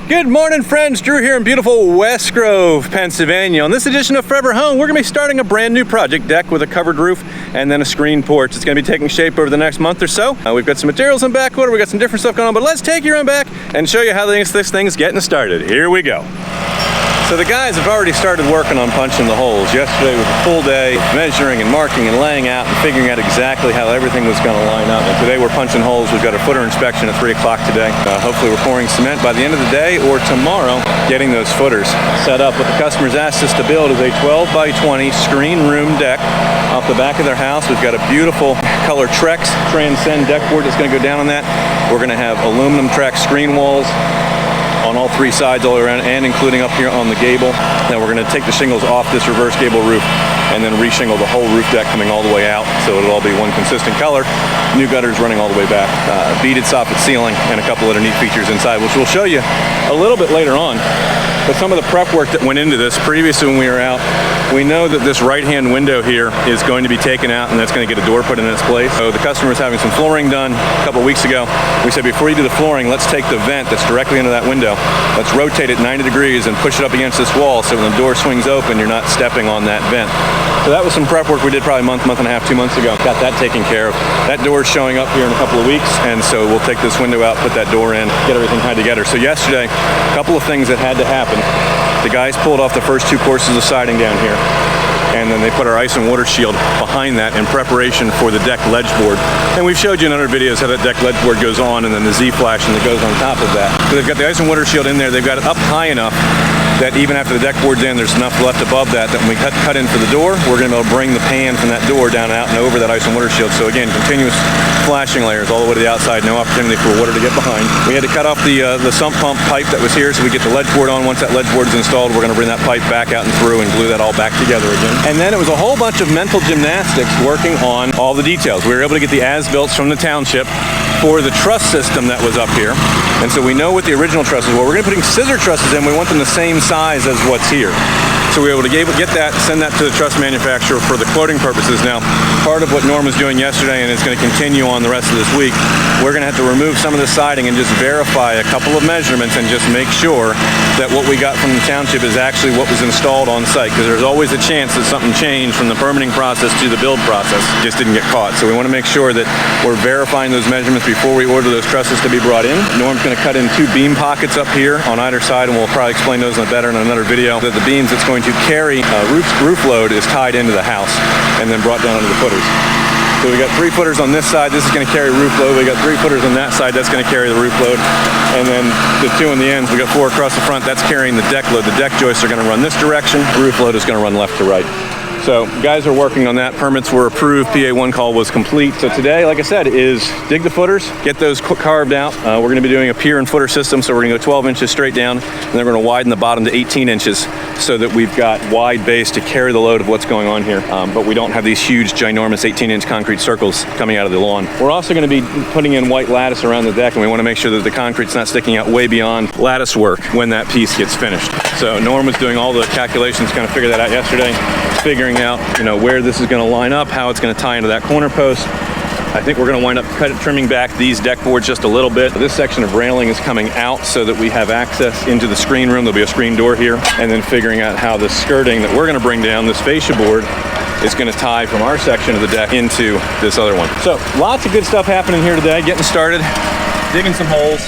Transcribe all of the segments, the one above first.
Good morning, friends. Drew here in beautiful West Grove, Pennsylvania. On this edition of Forever Home, we're going to be starting a brand new project deck with a covered roof and then a screened porch. It's going to be taking shape over the next month or so. We've got some materials in back order. We've got some different stuff going on, but let's take you around back and show you how this thing's getting started. Here we go. So the guys have already started working on punching the holes. Yesterday was a full day measuring and marking and laying out and figuring out exactly how everything was going to line up. And today we're punching holes. We've got a footer inspection at 3 o'clock today. Hopefully we're pouring cement by the end of the day or tomorrow, getting those footers set up. What the customers asked us to build is a 12 by 20 screen room deck off the back of their house. We've got a beautiful color Trex Transcend deck board that's going to go down on that. We're going to have aluminum Trex screen walls on all 3 sides all around and including up here on the gable. Then we're going to take the shingles off this reverse gable roof and then reshingle the whole roof deck coming all the way out, so it'll all be one consistent color. New gutters running all the way back, beaded soffit ceiling, and a couple other neat features inside, which we'll show you a little bit later on. But some of the prep work that went into this previously when we were out, we know that this right-hand window here is going to be taken out and that's going to get a door put in its place. So the customer was having some flooring done a couple weeks ago. We said, before you do the flooring, let's take the vent that's directly into that window, let's rotate it 90 degrees and push it up against this wall so when the door swings open, you're not stepping on that vent. So that was some prep work we did probably a month and a half, 2 months ago. Got that taken care of. That door's showing up here in a couple of weeks, and so we'll take this window out, put that door in, get everything tied together. So yesterday, a couple of things that had to happen. The guys pulled off the first 2 courses of siding down here, and then they put our ice and water shield behind that in preparation for the deck ledge board. And we've showed you in other videos how that deck ledge board goes on and then the Z-flashing that goes on top of that. So they've got the ice and water shield in there. They've got it up high enough that even after the deck board's in, there's enough left above that when we cut in for the door, we're going to be able to bring the pan from that door down out and over that ice and water shield. So again, continuous flashing layers all the way to the outside, no opportunity for water to get behind. We had to cut off the sump pump pipe that was here so we get the ledge board on. Once that ledge board is installed, we're going to bring that pipe back out and through and glue that all back together again. And then it was a whole bunch of mental gymnastics working on all the details. We were able to get the as-built from the township for the truss system that was up here. And so we know what the original trusses were. We're going to be putting scissor trusses in. We want them the same size as what's here. So we were able to get that, send that to the truss manufacturer for the quoting purposes. Now, part of what Norm was doing yesterday, and it's going to continue on the rest of this week, we're going to have to remove some of the siding and just verify a couple of measurements and just make sure that what we got from the township is actually what was installed on site, because there's always a chance that something changed from the permitting process to the build process. It just didn't get caught. So we want to make sure that we're verifying those measurements before we order those trusses to be brought in. Norm's going to cut in 2 beam pockets up here on either side, and we'll probably explain those better in another video. That the beams that's going to carry roof load is tied into the house and then brought down into the footers. So we got 3 footers on this side. This is going to carry roof load. We got 3 footers on that side. That's going to carry the roof load. And then the 2 on the ends, we got 4 across the front. That's carrying the deck load. The deck joists are going to run this direction. Roof load is going to run left to right. So guys are working on that. Permits were approved. PA1 call was complete. So today, like I said, is dig the footers, get those carved out. We're going to be doing a pier and footer system. So we're going to go 12 inches straight down, and then we're going to widen the bottom to 18 inches so that we've got wide base to carry the load of what's going on here. But we don't have these huge, ginormous 18-inch concrete circles coming out of the lawn. We're also going to be putting in white lattice around the deck, and we want to make sure that the concrete's not sticking out way beyond lattice work when that piece gets finished. So Norm was doing all the calculations, kind of figure that out yesterday, figuring out, where this is going to line up, how it's going to tie into that corner post. I think we're going to wind up trimming back these deck boards just a little bit. This section of railing is coming out so that we have access into the screen room. There'll be a screen door here, and then figuring out how the skirting that we're going to bring down, this fascia board, is going to tie from our section of the deck into this other one. So lots of good stuff happening here today, getting started, digging some holes.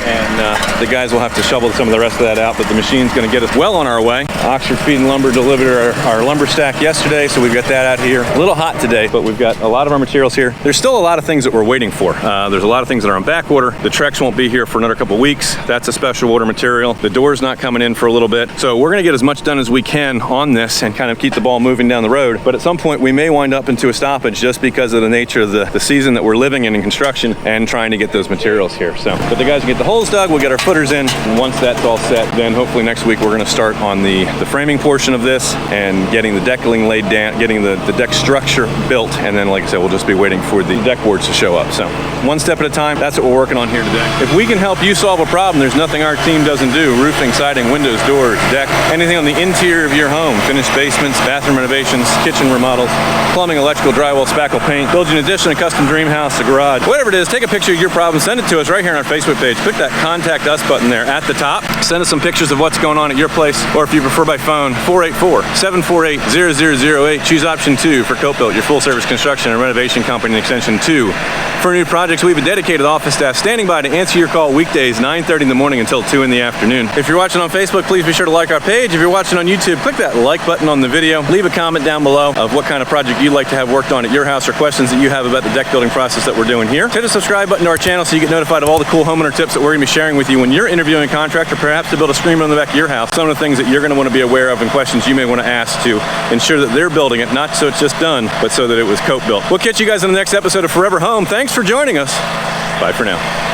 And the guys will have to shovel some of the rest of that out, but the machine's going to get us well on our way. Oxford Feed and Lumber delivered our lumber stack yesterday, so we've got that out here. A little hot today, but we've got a lot of our materials here. There's still a lot of things that we're waiting for. There's a lot of things that are on back order. The Trex won't be here for another couple weeks. That's a special order material. The door's not coming in for a little bit. So we're going to get as much done as we can on this and kind of keep the ball moving down the road. But at some point, we may wind up into a stoppage just because of the nature of the season that we're living in construction and trying to get those materials here. So, but the guys will get the holes dug, we'll get our footers in, and once that's all set, then hopefully next week we're going to start on the framing portion of this and getting the decking laid down, getting the deck structure built, and then, like I said, we'll just be waiting for the deck boards to show up. So one step at a time, that's what we're working on here today. If we can help you solve a problem, there's nothing our team doesn't do. Roofing, siding, windows, doors, deck, anything on the interior of your home, finished basements, bathroom renovations, kitchen remodels, plumbing, electrical, drywall, spackle paint, build you an addition, a custom dream house, a garage, whatever it is, take a picture of your problem, send it to us right here on our Facebook page. Click that contact us button there at the top. Send us some pictures of what's going on at your place, or if you prefer by phone, 484-748-0008. Choose option 2 for CopeBuilt, your full service construction and renovation company, and extension 2. For new projects, we have a dedicated office staff standing by to answer your call weekdays 9:30 in the morning until 2 in the afternoon. If you're watching on Facebook, please be sure to like our page. If you're watching on YouTube, click that like button on the video. Leave a comment down below of what kind of project you'd like to have worked on at your house, or questions that you have about the deck building process that we're doing here. Hit the subscribe button to our channel so you get notified of all the cool homeowner tips that we're going to be sharing with you when you're interviewing a contractor, perhaps to build a screen on the back of your house. Some of the things that you're going to want to be aware of and questions you may want to ask to ensure that they're building it, not so it's just done, but so that it was CopeBuilt. We'll catch you guys in the next episode of Forever Home. Thanks for joining us. Bye for now.